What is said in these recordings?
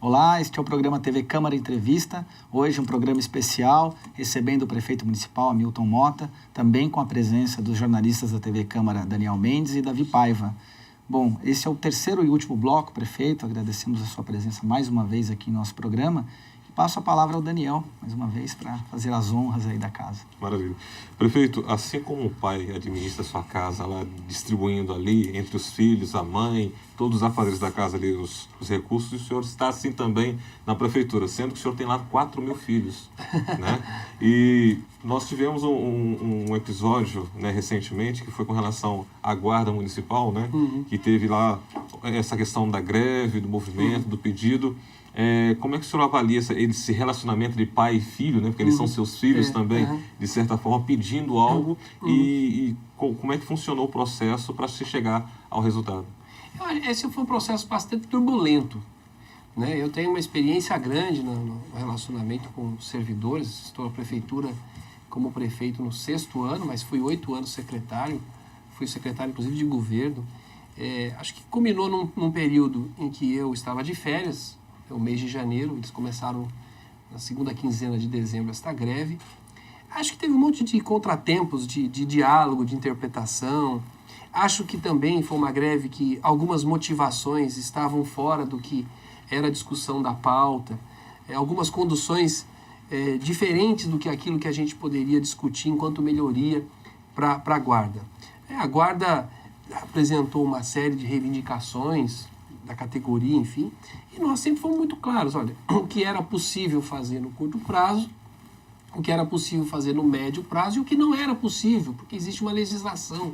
Olá, este é o programa TV Câmara Entrevista. Hoje um programa especial, recebendo o prefeito municipal, Hamilton Mota, também com a presença dos jornalistas da TV Câmara, Daniel Mendes e Davi Paiva. Bom, esse é o terceiro e último bloco, prefeito. Agradecemos a sua presença mais uma vez aqui em nosso programa. Passo a palavra ao Daniel, mais uma vez, para fazer as honras aí da casa. Maravilha. Prefeito, assim como o pai administra sua casa lá, distribuindo ali entre os filhos, a mãe, todos os afazeres da casa ali, os recursos, o senhor está assim também na prefeitura, sendo que o senhor tem lá 4 mil filhos, né? E nós tivemos um episódio, né, recentemente, que foi com relação à guarda municipal, né? Que teve lá essa questão da greve, do movimento, do pedido. Como é que o senhor avalia esse relacionamento de pai e filho, né? Porque eles são seus filhos também, de certa forma, pedindo algo, e como é que funcionou o processo para se chegar ao resultado? Esse foi um processo bastante turbulento, né? Eu tenho uma experiência grande no relacionamento com servidores. Estou na prefeitura como prefeito no 6º ano, mas fui 8 anos secretário, fui secretário inclusive de governo. Acho que culminou num período em que eu estava de férias, o mês de janeiro. Eles começaram na segunda quinzena de dezembro esta greve. Acho que teve um monte de contratempos de diálogo, de interpretação. Acho que também foi uma greve que algumas motivações estavam fora do que era a discussão da pauta, algumas conduções diferentes do que aquilo que a gente poderia discutir enquanto melhoria para a Guarda. A Guarda apresentou uma série de reivindicações da categoria, enfim, e nós sempre fomos muito claros, olha, o que era possível fazer no curto prazo, o que era possível fazer no médio prazo e o que não era possível, porque existe uma legislação.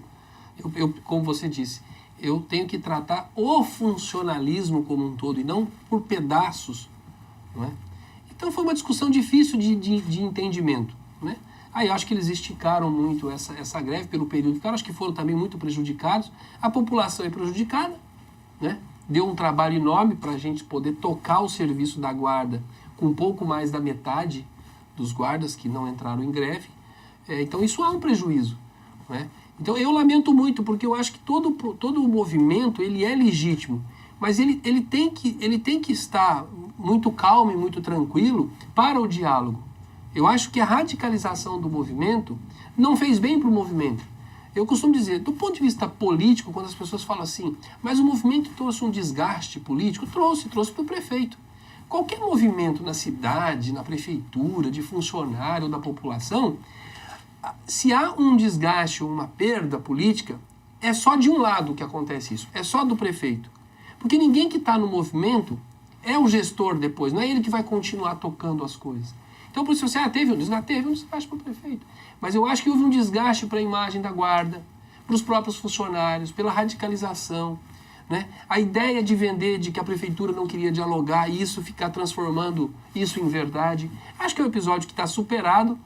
Eu, como você disse, eu tenho que tratar o funcionalismo como um todo e não por pedaços, não é? Então foi uma discussão difícil de entendimento, né? Aí eu acho que eles esticaram muito essa greve pelo período que ficaram, acho que foram também muito prejudicados, a população é prejudicada, né? Deu um trabalho enorme para a gente poder tocar o serviço da guarda com um pouco mais da metade dos guardas que não entraram em greve. Então isso há um prejuízo, né? Então eu lamento muito, porque eu acho que todo o movimento ele é legítimo, mas ele tem que estar muito calmo e muito tranquilo para o diálogo. Eu acho que a radicalização do movimento não fez bem para o movimento. Eu costumo dizer, do ponto de vista político, quando as pessoas falam assim, mas o movimento trouxe um desgaste político, trouxe para o prefeito. Qualquer movimento na cidade, na prefeitura, de funcionário, da população, se há um desgaste ou uma perda política, é só de um lado que acontece isso, é só do prefeito. Porque ninguém que está no movimento é o gestor depois, não é ele que vai continuar tocando as coisas. Então, por isso, você teve um desgaste para o prefeito. Mas eu acho que houve um desgaste para a imagem da guarda, para os próprios funcionários, pela radicalização, né? A ideia de vender, de que a prefeitura não queria dialogar e isso ficar transformando isso em verdade. Acho que é um episódio que está superado.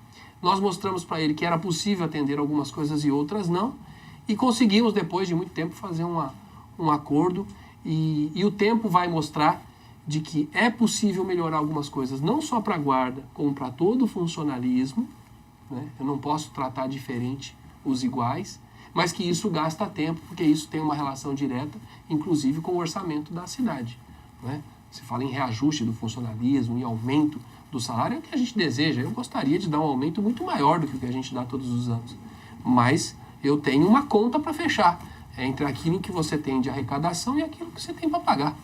Nós mostramos para ele que era possível atender algumas coisas e outras não. E conseguimos, depois de muito tempo, fazer um acordo. E o tempo vai mostrar de que é possível melhorar algumas coisas, não só para a guarda, como para todo o funcionalismo, né? Eu não posso tratar diferente os iguais, mas que isso gasta tempo, porque isso tem uma relação direta, inclusive com o orçamento da cidade, né? Se fala em reajuste do funcionalismo, em aumento do salário, é o que a gente deseja. Eu gostaria de dar um aumento muito maior do que o que a gente dá todos os anos, mas eu tenho uma conta para fechar entre aquilo que você tem de arrecadação e aquilo que você tem para pagar.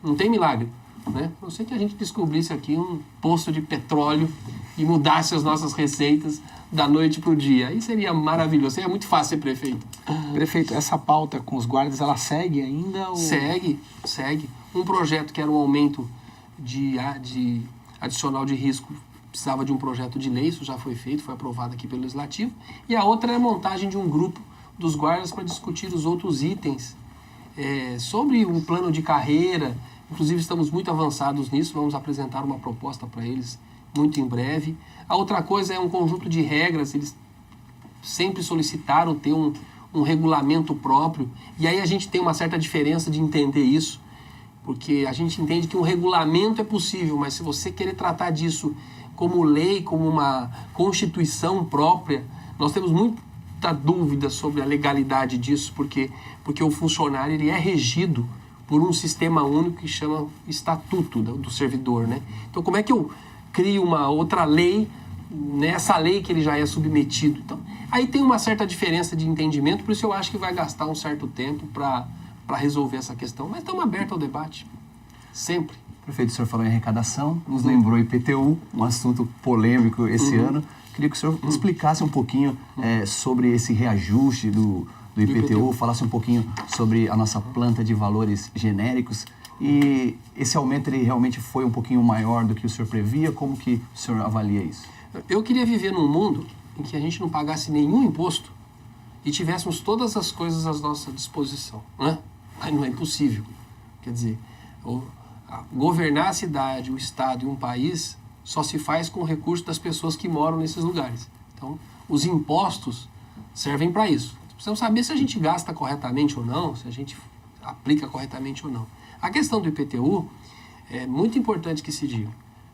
Não tem milagre, né? Não sei que a gente descobrisse aqui um poço de petróleo e mudasse as nossas receitas da noite para o dia. Aí seria maravilhoso, seria muito fácil ser prefeito. Prefeito, essa pauta com os guardas, ela segue ainda? Ou... Segue. Um projeto que era um aumento de adicional de risco, precisava de um projeto de lei, isso já foi feito, foi aprovado aqui pelo Legislativo. E a outra é a montagem de um grupo dos guardas para discutir os outros itens sobre um plano de carreira. Inclusive estamos muito avançados nisso, vamos apresentar uma proposta para eles muito em breve. A outra coisa é um conjunto de regras, eles sempre solicitaram ter um regulamento próprio, e aí a gente tem uma certa diferença de entender isso, porque a gente entende que um regulamento é possível, mas se você querer tratar disso como lei, como uma constituição própria, nós temos muita dúvida sobre a legalidade disso, porque o funcionário ele é regido por um sistema único que chama estatuto do servidor, né? Então, como é que eu crio uma outra lei nessa lei que ele já é submetido? Então, aí tem uma certa diferença de entendimento, por isso eu acho que vai gastar um certo tempo para resolver essa questão. Mas estamos abertos ao debate, sempre. Prefeito, o senhor falou em arrecadação, nos lembrou IPTU, um assunto polêmico esse ano. Queria que o senhor explicasse um pouquinho sobre esse reajuste do IPTU, falasse um pouquinho sobre a nossa planta de valores genéricos. E esse aumento ele realmente foi um pouquinho maior do que o senhor previa? Como que o senhor avalia isso? Eu queria viver num mundo em que a gente não pagasse nenhum imposto e tivéssemos todas as coisas à nossa disposição, né? Mas não é impossível. Quer dizer, governar a cidade, o estado e um país só se faz com o recurso das pessoas que moram nesses lugares. Então, os impostos servem para isso. Precisamos saber se a gente gasta corretamente ou não, se a gente aplica corretamente ou não. A questão do IPTU é muito importante que se diga.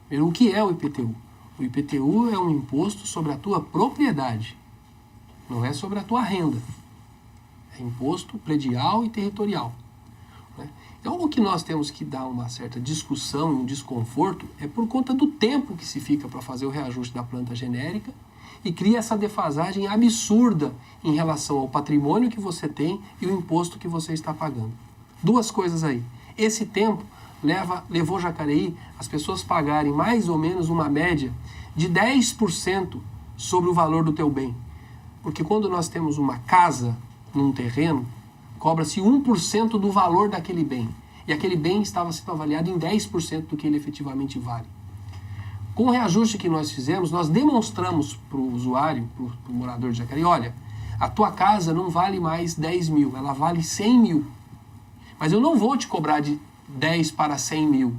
Primeiro, o que é o IPTU? O IPTU é um imposto sobre a tua propriedade, não é sobre a tua renda. É imposto predial e territorial. Então, o que nós temos que dar uma certa discussão e um desconforto é por conta do tempo que se fica para fazer o reajuste da planta genérica e cria essa defasagem absurda em relação ao patrimônio que você tem e o imposto que você está pagando. Duas coisas aí. Esse tempo levou Jacareí as pessoas pagarem mais ou menos uma média de 10% sobre o valor do teu bem. Porque quando nós temos uma casa num terreno, cobra-se 1% do valor daquele bem. E aquele bem estava sendo avaliado em 10% do que ele efetivamente vale. Com o reajuste que nós fizemos, nós demonstramos para o usuário, para o morador de Jacareí, olha, a tua casa não vale mais 10 mil, ela vale 100 mil. Mas eu não vou te cobrar de 10 para 100 mil.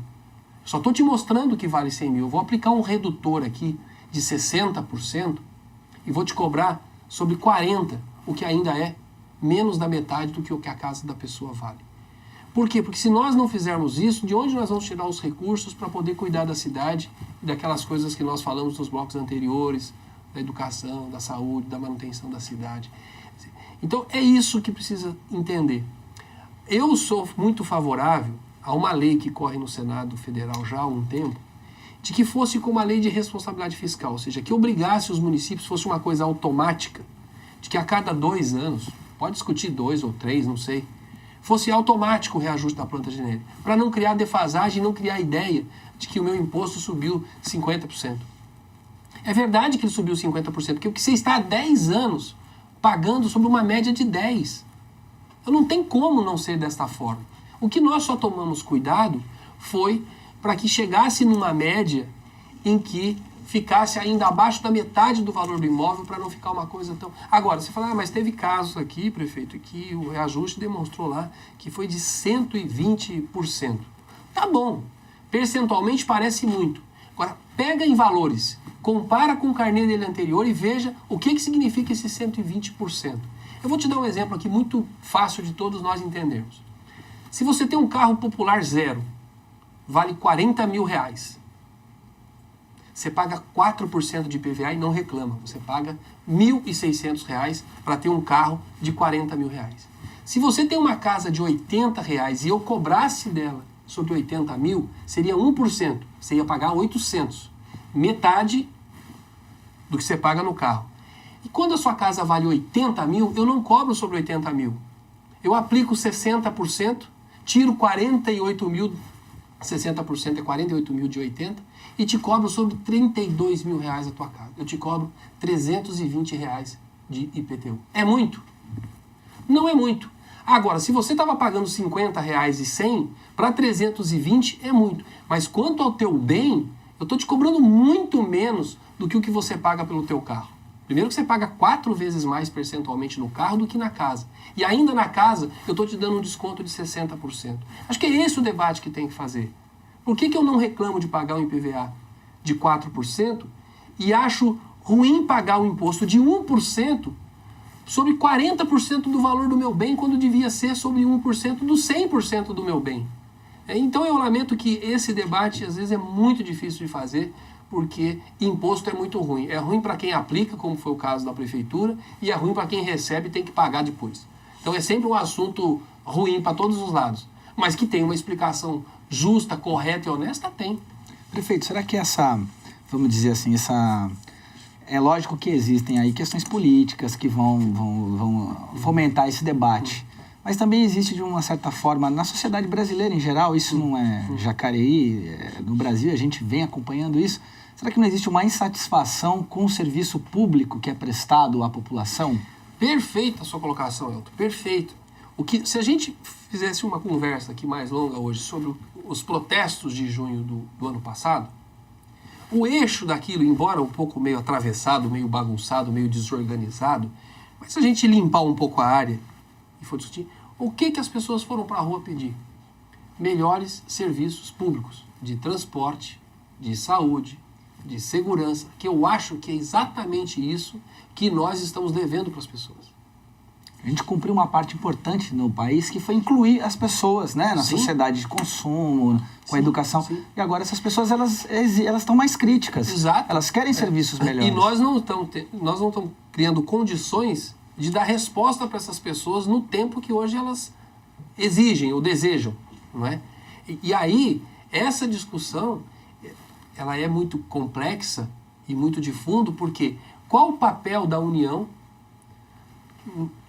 Só estou te mostrando que vale 100 mil. Eu vou aplicar um redutor aqui de 60% e vou te cobrar sobre 40%, o que ainda é menos da metade do que a casa da pessoa vale. Por quê? Porque se nós não fizermos isso, de onde nós vamos tirar os recursos para poder cuidar da cidade e daquelas coisas que nós falamos nos blocos anteriores, da educação, da saúde, da manutenção da cidade? Então, é isso que precisa entender. Eu sou muito favorável a uma lei que corre no Senado Federal já há um tempo, de que fosse como a lei de responsabilidade fiscal, ou seja, que obrigasse os municípios, fosse uma coisa automática, de que a cada 2 anos, pode discutir 2 ou 3, não sei, fosse automático o reajuste da planta genérica, para não criar defasagem, não criar a ideia de que o meu imposto subiu 50%. É verdade que ele subiu 50%, porque o que você está há 10 anos pagando sobre uma média de 10%. Não tem como não ser desta forma. O que nós só tomamos cuidado foi para que chegasse numa média em que ficasse ainda abaixo da metade do valor do imóvel, para não ficar uma coisa tão... Agora, você fala, mas teve casos aqui, prefeito, que o reajuste demonstrou lá que foi de 120%. Tá bom, percentualmente parece muito. Agora, pega em valores, compara com o carnê dele anterior e veja o que significa esse 120%. Eu vou te dar um exemplo aqui muito fácil de todos nós entendermos. Se você tem um carro popular zero, vale 40 mil reais. Você paga 4% de IPVA e não reclama. Você paga R$ 1.600 para ter um carro de 40 mil reais. Se você tem uma casa de 80 reais e eu cobrasse dela sobre 80 mil, seria 1%. Você ia pagar 800. Metade do que você paga no carro. E quando a sua casa vale 80 mil, eu não cobro sobre 80 mil. Eu aplico 60%, tiro 48 mil, 60% é 48 mil de 80, e te cobro sobre 32 mil reais a tua casa. Eu te cobro 320 reais de IPTU. É muito? Não é muito. Agora, se você estava pagando 50 reais e 100, para 320 é muito. Mas quanto ao teu bem, eu estou te cobrando muito menos do que o que você paga pelo teu carro. Primeiro que você paga 4 vezes mais percentualmente no carro do que na casa. E ainda na casa, eu estou te dando um desconto de 60%. Acho que é esse o debate que tem que fazer. Por que eu não reclamo de pagar um IPVA de 4% e acho ruim pagar um imposto de 1% sobre 40% do valor do meu bem, quando devia ser sobre 1% do 100% do meu bem? Então eu lamento que esse debate às vezes é muito difícil de fazer, porque imposto é muito ruim. É ruim para quem aplica, como foi o caso da prefeitura, e é ruim para quem recebe e tem que pagar depois. Então é sempre um assunto ruim para todos os lados. mas que tem uma explicação justa, correta e honesta, tem. Prefeito, será que vamos dizer assim, é lógico que existem aí questões políticas que vão fomentar esse debate, mas também existe de uma certa forma, na sociedade brasileira em geral, isso não é Jacareí, no Brasil a gente vem acompanhando isso, será que não existe uma insatisfação com o serviço público que é prestado à população? Perfeita a sua colocação, Elton, perfeito. Se a gente fizesse uma conversa aqui mais longa hoje sobre os protestos de junho do ano passado, o eixo daquilo, embora um pouco meio atravessado, meio bagunçado, meio desorganizado, mas se a gente limpar um pouco a área e for discutir, o que as pessoas foram para a rua pedir? Melhores serviços públicos, de transporte, de saúde, de segurança, que eu acho que é exatamente isso que nós estamos devendo para as pessoas. A gente cumpriu uma parte importante no país, que foi incluir as pessoas, né, na sociedade de consumo, com a educação. Sim. E agora essas pessoas, elas estão mais críticas. Exato. Elas querem serviços melhores. E nós não estamos criando condições de dar resposta para essas pessoas no tempo que hoje elas exigem ou desejam, não é? E aí, essa discussão, ela é muito complexa e muito de fundo, porque qual o papel da União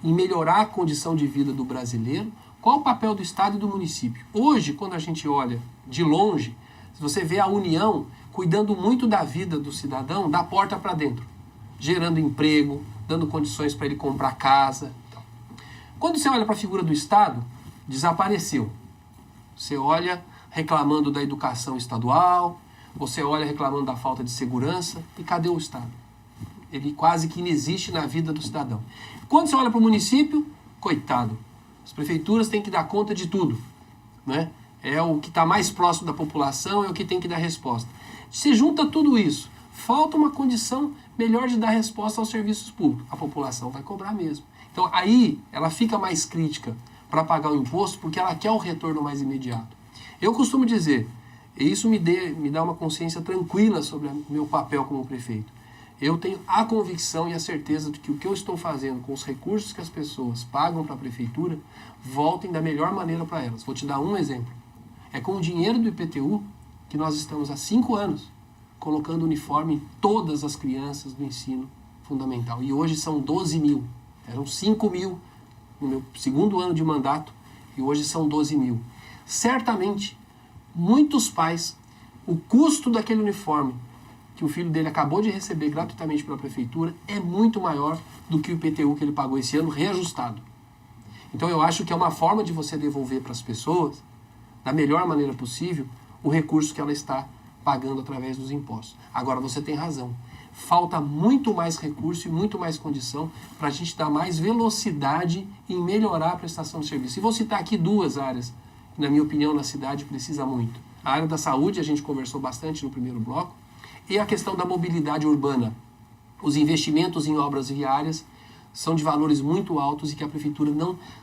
em melhorar a condição de vida do brasileiro? Qual o papel do Estado e do município? Hoje, quando a gente olha de longe, você vê a União cuidando muito da vida do cidadão da porta para dentro, gerando emprego, dando condições para ele comprar casa. Quando você olha para a figura do Estado, desapareceu. Você olha reclamando da educação estadual, você olha reclamando da falta de segurança, e cadê o Estado? Ele quase que inexiste na vida do cidadão. Quando você olha para o município, coitado, as prefeituras têm que dar conta de tudo, né? É o que está mais próximo da população, é o que tem que dar resposta. Se junta tudo isso, falta uma condição melhor de dar resposta aos serviços públicos. A população vai cobrar mesmo. Então aí ela fica mais crítica para pagar o imposto porque ela quer o retorno mais imediato. Eu costumo dizer, e isso me dá uma consciência tranquila sobre o meu papel como prefeito. Eu tenho a convicção e a certeza de que o que eu estou fazendo com os recursos que as pessoas pagam para a prefeitura voltem da melhor maneira para elas. Vou te dar um exemplo. É com o dinheiro do IPTU que nós estamos há 5 anos colocando uniforme em todas as crianças do ensino fundamental. E hoje são 12 mil. Eram 5 mil no meu segundo ano de mandato e hoje são 12 mil. Certamente, muitos pais, o custo daquele uniforme que o filho dele acabou de receber gratuitamente pela prefeitura é muito maior do que o IPTU que ele pagou esse ano, reajustado. Então eu acho que é uma forma de você devolver para as pessoas, da melhor maneira possível, o recurso que ela está pagando através dos impostos. Agora, você tem razão. Falta muito mais recurso e muito mais condição para a gente dar mais velocidade em melhorar a prestação de serviço. E vou citar aqui 2 áreas que, na minha opinião, na cidade precisa muito. A área da saúde, a gente conversou bastante no primeiro bloco, e a questão da mobilidade urbana. Os investimentos em obras viárias são de valores muito altos e que a prefeitura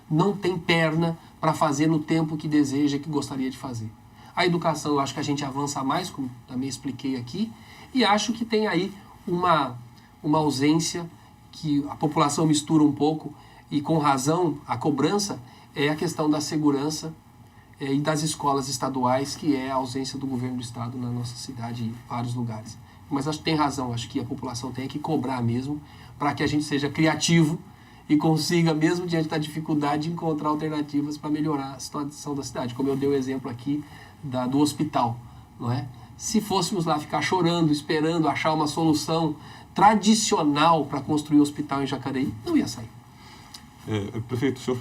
não tem perna para fazer no tempo que deseja e que gostaria de fazer. A educação, eu acho que a gente avança mais, como também expliquei aqui, e acho que tem aí uma ausência que a população mistura um pouco, e com razão, a cobrança é a questão da segurança e das escolas estaduais, que é a ausência do governo do estado na nossa cidade em vários lugares. Mas acho que tem razão, acho que a população tem que cobrar mesmo, para que a gente seja criativo e consiga, mesmo diante da dificuldade, encontrar alternativas para melhorar a situação da cidade. Como eu dei o exemplo aqui do hospital, não é? Se fôssemos lá ficar chorando, esperando achar uma solução tradicional para construir o hospital em Jacareí, não ia sair. Prefeito, o senhor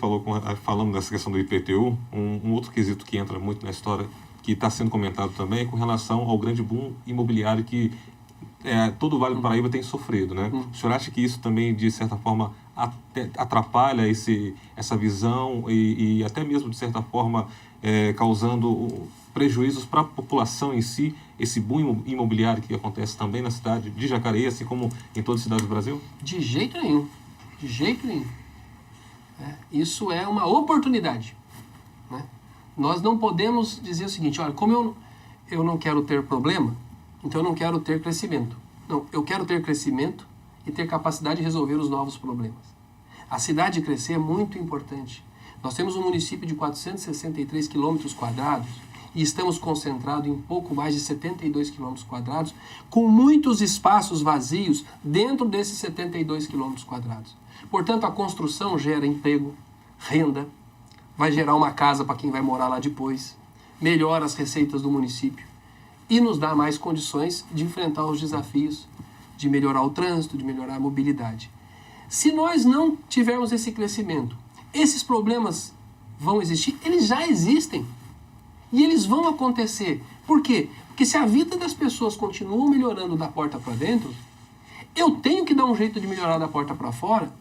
falando dessa questão do IPTU, um outro quesito que entra muito na história, que está sendo comentado também, é com relação ao grande boom imobiliário que todo o Vale do Paraíba tem sofrido, né? O senhor acha que isso também, de certa forma, atrapalha essa visão e até mesmo, de certa forma, causando prejuízos para a população em si, esse boom imobiliário que acontece também na cidade de Jacareí, assim como em toda a cidade do Brasil? De jeito nenhum. De jeito nenhum. Isso é uma oportunidade, né? Nós não podemos dizer o seguinte, olha, como eu não quero ter problema, então eu não quero ter crescimento. Não, eu quero ter crescimento e ter capacidade de resolver os novos problemas. A cidade crescer é muito importante. Nós temos um município de 463 quilômetros quadrados e estamos concentrados em pouco mais de 72 quilômetros quadrados, com muitos espaços vazios dentro desses 72 quilômetros quadrados. Portanto, a construção gera emprego, renda, vai gerar uma casa para quem vai morar lá depois, melhora as receitas do município e nos dá mais condições de enfrentar os desafios, de melhorar o trânsito, de melhorar a mobilidade. Se nós não tivermos esse crescimento, esses problemas vão existir, eles já existem. E eles vão acontecer. Por quê? Porque se a vida das pessoas continua melhorando da porta para dentro, eu tenho que dar um jeito de melhorar da porta para fora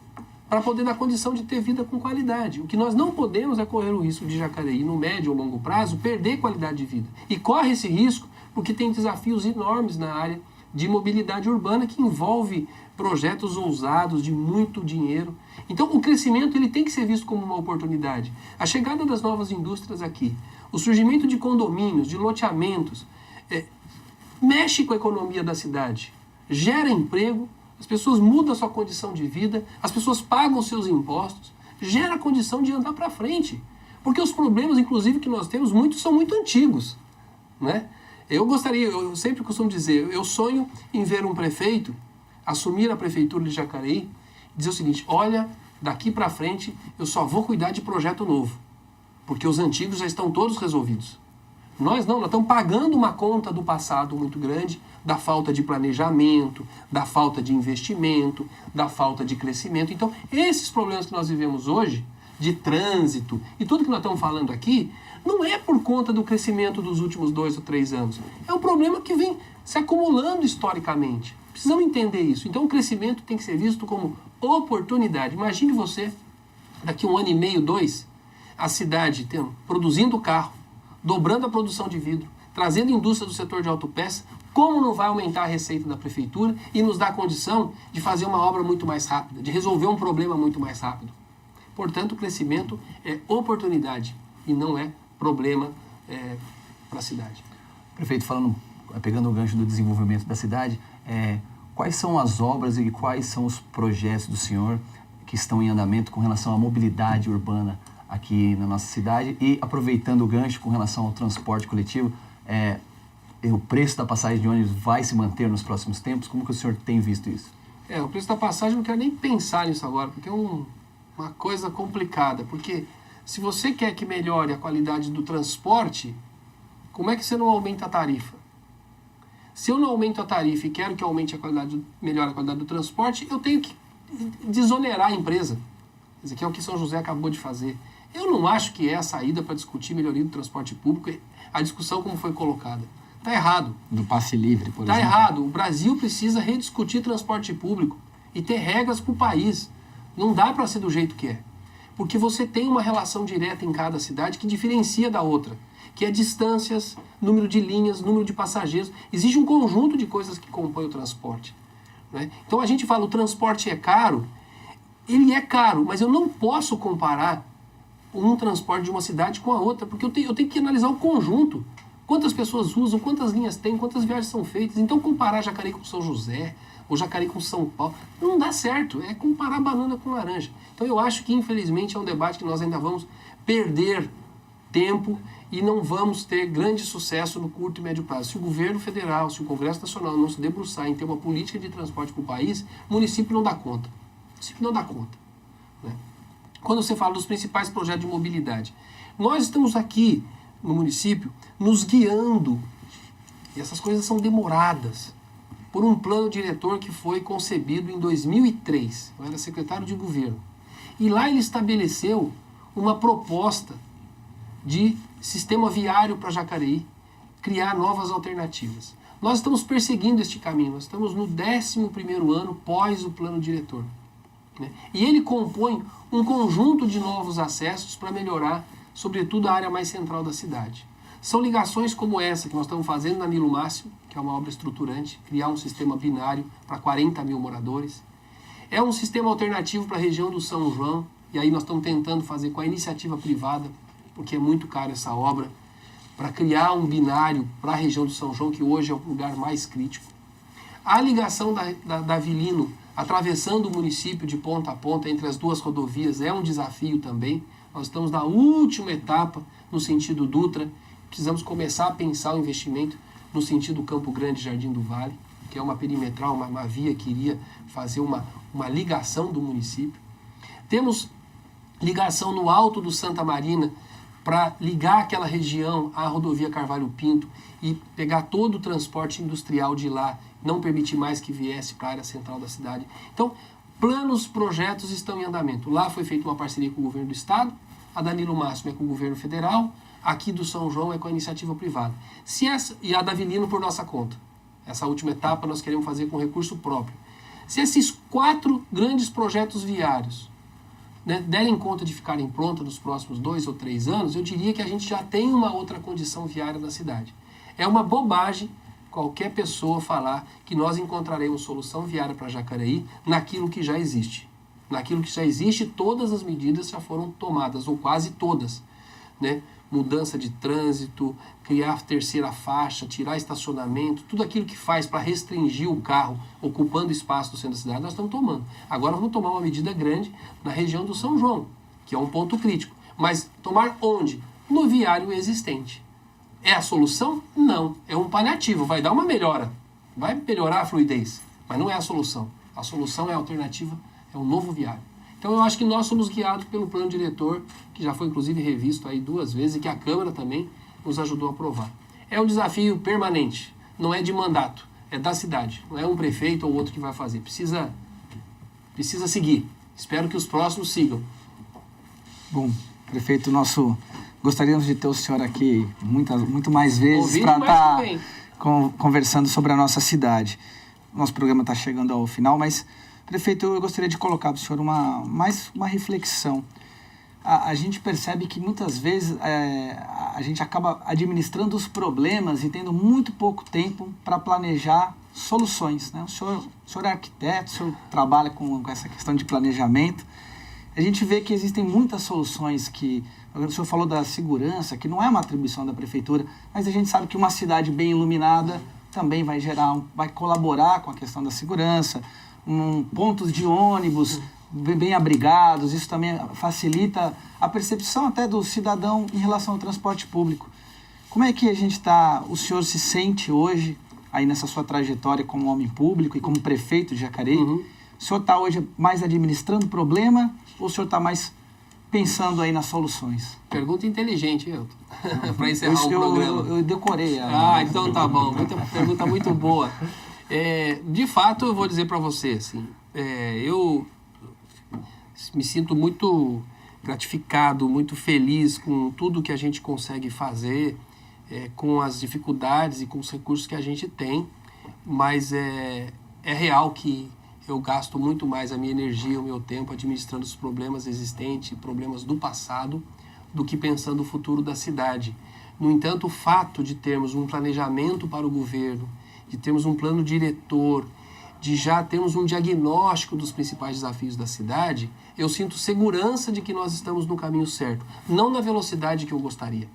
para poder dar condição de ter vida com qualidade. O que nós não podemos é correr o risco de Jacareí, no médio ou longo prazo, perder qualidade de vida. E corre esse risco porque tem desafios enormes na área de mobilidade urbana que envolve projetos ousados de muito dinheiro. Então, o crescimento ele tem que ser visto como uma oportunidade. A chegada das novas indústrias aqui, o surgimento de condomínios, de loteamentos, mexe com a economia da cidade, gera emprego, as pessoas mudam a sua condição de vida, as pessoas pagam seus impostos, gera condição de andar para frente. Porque os problemas, inclusive, que nós temos, muitos são muito antigos, né? Eu sempre costumo dizer, eu sonho em ver um prefeito assumir a prefeitura de Jacareí e dizer o seguinte: olha, daqui para frente eu só vou cuidar de projeto novo, porque os antigos já estão todos resolvidos. Nós estamos pagando uma conta do passado muito grande, da falta de planejamento, da falta de investimento, da falta de crescimento. Então, esses problemas que nós vivemos hoje, de trânsito e tudo que nós estamos falando aqui, não é por conta do crescimento dos últimos 2 ou 3 anos. É um problema que vem se acumulando historicamente. Precisamos entender isso. Então, o crescimento tem que ser visto como oportunidade. Imagine você, daqui 1 ano e meio, 2, a cidade produzindo carro, dobrando a produção de vidro, trazendo indústria do setor de autopeça. Como não vai aumentar a receita da prefeitura e nos dar a condição de fazer uma obra muito mais rápida, de resolver um problema muito mais rápido? Portanto, o crescimento é oportunidade e não é problema para a cidade. Prefeito, pegando o gancho do desenvolvimento da cidade, quais são as obras e quais são os projetos do senhor que estão em andamento com relação à mobilidade urbana aqui na nossa cidade? E aproveitando o gancho com relação ao transporte coletivo, o preço da passagem de ônibus vai se manter nos próximos tempos? Como que o senhor tem visto isso? O preço da passagem, não quero nem pensar nisso agora, porque é uma coisa complicada. Porque se você quer que melhore a qualidade do transporte, como é que você não aumenta a tarifa? Se eu não aumento a tarifa e quero que aumente melhore a qualidade do transporte, eu tenho que desonerar a empresa. Quer dizer, que é o que São José acabou de fazer. Eu não acho que é a saída para discutir melhoria do transporte público, a discussão como foi colocada. Está errado. Do passe livre, por exemplo. Está errado. O Brasil precisa rediscutir transporte público e ter regras para o país. Não dá para ser do jeito que é. Porque você tem uma relação direta em cada cidade que diferencia da outra, que é distâncias, número de linhas, número de passageiros. Existe um conjunto de coisas que compõem o transporte, né? Então a gente fala, o transporte é caro. Ele é caro, mas eu não posso comparar um transporte de uma cidade com a outra, porque eu tenho que analisar o conjunto. Quantas pessoas usam, quantas linhas tem, quantas viagens são feitas. Então comparar Jacareí com São José, ou Jacareí com São Paulo, não dá certo. É comparar banana com laranja. Então eu acho que, infelizmente, é um debate que nós ainda vamos perder tempo e não vamos ter grande sucesso no curto e médio prazo. Se o governo federal, se o Congresso Nacional não se debruçar em ter uma política de transporte para o país, o município não dá conta. O município não dá conta, né? Quando você fala dos principais projetos de mobilidade, nós estamos aqui no município nos guiando, e essas coisas são demoradas, por um plano diretor que foi concebido em 2003. Eu era secretário de governo. E lá ele estabeleceu uma proposta de sistema viário para Jacareí, criar novas alternativas. Nós estamos perseguindo este caminho, nós estamos no 11º ano pós o plano diretor, né? E ele compõe um conjunto de novos acessos para melhorar, sobretudo, a área mais central da cidade. São ligações como essa que nós estamos fazendo na Nilo Máximo, que é uma obra estruturante, criar um sistema binário para 40 mil moradores. É um sistema alternativo para a região do São João, e aí nós estamos tentando fazer com a iniciativa privada, porque é muito caro essa obra, para criar um binário para a região do São João, que hoje é o lugar mais crítico. A ligação da Avilino, atravessando o município de ponta a ponta entre as duas rodovias, é um desafio também. Nós estamos na última etapa no sentido Dutra. Precisamos começar a pensar o investimento no sentido Campo Grande, Jardim do Vale, que é uma perimetral, uma via que iria fazer uma ligação do município. Temos ligação no Alto do Santa Marina para ligar aquela região à rodovia Carvalho Pinto e pegar todo o transporte industrial de lá, não permitir mais que viesse para a área central da cidade. Então, planos, projetos estão em andamento. Lá foi feita uma parceria com o governo do estado, a Danilo Máximo é com o governo federal, aqui do São João é com a iniciativa privada. E a da Avelino por nossa conta. Essa última etapa nós queremos fazer com recurso próprio. Se esses 4 grandes projetos viários, né, derem conta de ficarem prontos nos próximos 2 ou 3 anos, eu diria que a gente já tem uma outra condição viária na cidade. É uma bobagem qualquer pessoa falar que nós encontraremos solução viária para Jacareí naquilo que já existe. Naquilo que já existe, todas as medidas já foram tomadas, ou quase todas, né? Mudança de trânsito, criar terceira faixa, tirar estacionamento, tudo aquilo que faz para restringir o carro ocupando espaço do centro da cidade, nós estamos tomando. Agora vamos tomar uma medida grande na região do São João, que é um ponto crítico. Mas tomar onde? No viário existente. É a solução? Não. É um paliativo, vai dar uma melhora. Vai melhorar a fluidez, mas não é a solução. A solução é a alternativa, é um novo viário. Então eu acho que nós somos guiados pelo plano diretor, que já foi inclusive revisto aí 2 vezes e que a Câmara também nos ajudou a aprovar. É um desafio permanente, não é de mandato, é da cidade. Não é um prefeito ou outro que vai fazer. Precisa seguir. Espero que os próximos sigam. Bom, prefeito, gostaríamos de ter o senhor aqui muito mais vezes para estar conversando sobre a nossa cidade. Nosso programa está chegando ao final, mas, prefeito, eu gostaria de colocar para o senhor mais uma reflexão. A gente percebe que muitas vezes a gente acaba administrando os problemas e tendo muito pouco tempo para planejar soluções, né? O senhor é arquiteto, o senhor trabalha com essa questão de planejamento. A gente vê que existem muitas soluções que... O senhor falou da segurança, que não é uma atribuição da prefeitura, mas a gente sabe que uma cidade bem iluminada também vai colaborar com a questão da segurança. Pontos de ônibus bem abrigados, isso também facilita a percepção até do cidadão em relação ao transporte público. Como é que o senhor se sente hoje, aí nessa sua trajetória como homem público e como prefeito de Jacareí? O senhor está hoje mais administrando o problema ou o senhor está mais pensando aí nas soluções? Pergunta inteligente, Elton, para encerrar o programa. Eu decorei. Então tá bom. Pergunta muito boa. De fato, eu vou dizer para você, assim, eu me sinto muito gratificado, muito feliz com tudo que a gente consegue fazer, com as dificuldades e com os recursos que a gente tem, mas é real que eu gasto muito mais a minha energia, o meu tempo administrando os problemas existentes, problemas do passado, do que pensando o futuro da cidade. No entanto, o fato de termos um planejamento para o governo, de termos um plano diretor, de já termos um diagnóstico dos principais desafios da cidade, eu sinto segurança de que nós estamos no caminho certo. Não na velocidade que eu gostaria,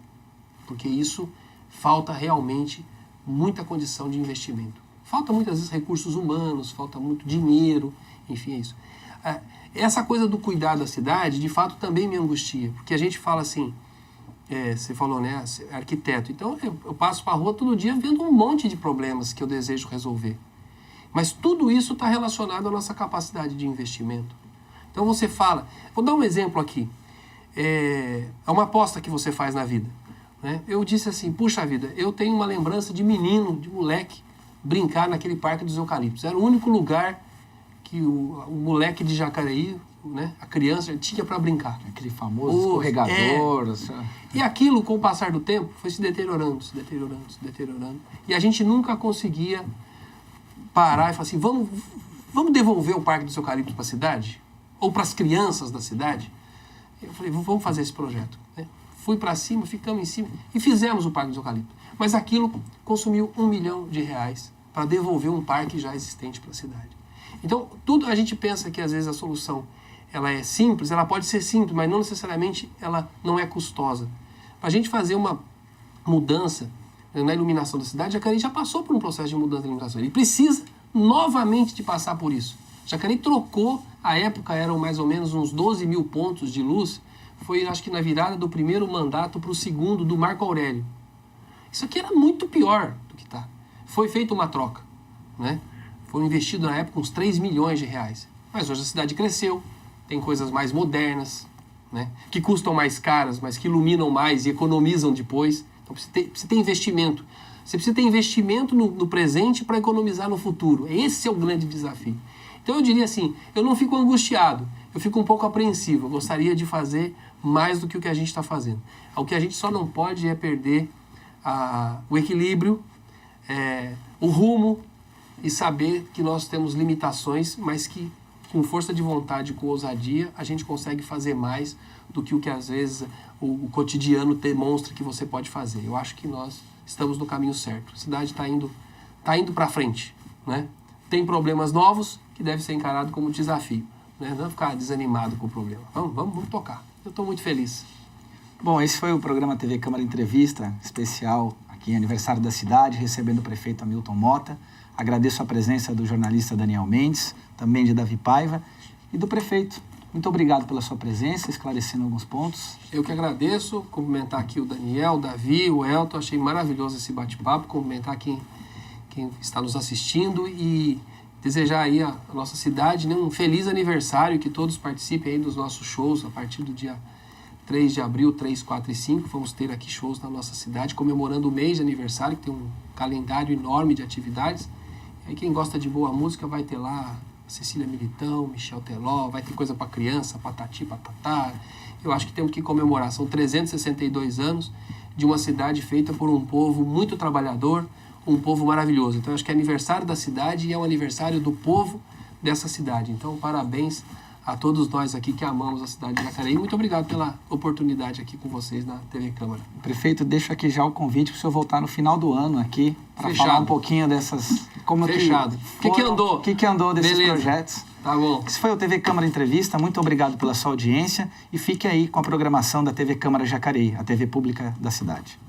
porque isso falta realmente muita condição de investimento. Falta muitas vezes recursos humanos, falta muito dinheiro, enfim, é isso. Essa coisa do cuidar da cidade, de fato, também me angustia, porque a gente fala assim, você falou, né, arquiteto, então eu passo para a rua todo dia vendo um monte de problemas que eu desejo resolver. Mas tudo isso está relacionado à nossa capacidade de investimento. Então você fala, vou dar um exemplo aqui, é uma aposta que você faz na vida, né? Eu disse assim, puxa vida, eu tenho uma lembrança de menino, de moleque, brincar naquele Parque dos Eucaliptos. Era o único lugar que o moleque de Jacareí, né, a criança, tinha para brincar. Aquele famoso escorregador. E aquilo, com o passar do tempo, foi se deteriorando. E a gente nunca conseguia parar e falar assim, vamos devolver o Parque dos Eucaliptos para a cidade? Ou para as crianças da cidade? Eu falei, vamos fazer esse projeto, né? Fui para cima, ficamos em cima e fizemos o Parque dos Eucaliptos. Mas aquilo consumiu R$1 milhão para devolver um parque já existente para a cidade. Então, tudo a gente pensa que às vezes a solução ela é simples, ela pode ser simples, mas não necessariamente ela não é custosa. Para a gente fazer uma mudança na iluminação da cidade, Jacareí já passou por um processo de mudança de iluminação. Ele precisa novamente de passar por isso. Jacareí trocou, à época eram mais ou menos uns 12 mil pontos de luz, foi, acho que na virada do primeiro mandato para o segundo, do Marco Aurélio. Isso aqui era muito pior do que está. Foi feita uma troca, né? Foram investidos na época uns 3 milhões de reais. Mas hoje a cidade cresceu, tem coisas mais modernas, né? Que custam mais caras, mas que iluminam mais e economizam depois. Então precisa ter investimento. Você precisa ter investimento no presente para economizar no futuro. Esse é o grande desafio. Então eu diria assim, eu não fico angustiado, eu fico um pouco apreensivo. Eu gostaria de fazer mais do que o que a gente está fazendo. O que a gente só não pode é perder o equilíbrio, o rumo e saber que nós temos limitações, mas que com força de vontade, com ousadia, a gente consegue fazer mais do que o que às vezes o cotidiano demonstra que você pode fazer. Eu acho que nós estamos no caminho certo. A cidade está indo para frente, né? Tem problemas novos que devem ser encarados como desafio, né? Não ficar desanimado com o problema. Vamos tocar. Eu estou muito feliz. Bom, esse foi o programa TV Câmara Entrevista, especial aqui em aniversário da cidade, recebendo o prefeito Hamilton Mota. Agradeço a presença do jornalista Daniel Mendes, também de Davi Paiva, e do prefeito. Muito obrigado pela sua presença, esclarecendo alguns pontos. Eu que agradeço, cumprimentar aqui o Daniel, o Davi, o Elton, achei maravilhoso esse bate-papo, cumprimentar quem está nos assistindo e desejar aí a nossa cidade, né, um feliz aniversário, que todos participem aí dos nossos shows a partir do dia 3 de abril, 3, 4 e 5, vamos ter aqui shows na nossa cidade, comemorando o mês de aniversário, que tem um calendário enorme de atividades. E aí quem gosta de boa música vai ter lá Cecília Militão, Michel Teló, vai ter coisa para criança, patati, patatá. Eu acho que temos que comemorar. São 362 anos de uma cidade feita por um povo muito trabalhador, um povo maravilhoso. Então, eu acho que é aniversário da cidade e é o aniversário do povo dessa cidade. Então, parabéns a todos nós aqui que amamos a cidade de Jacareí. Muito obrigado pela oportunidade aqui com vocês na TV Câmara. Prefeito, deixo aqui já o convite para o senhor voltar no final do ano aqui para Fechado. falar um pouquinho dessas... Como Fechado. O que andou? O que andou desses Beleza. projetos? Tá bom. Esse foi o TV Câmara Entrevista. Muito obrigado pela sua audiência e fique aí com a programação da TV Câmara Jacareí, a TV pública da cidade.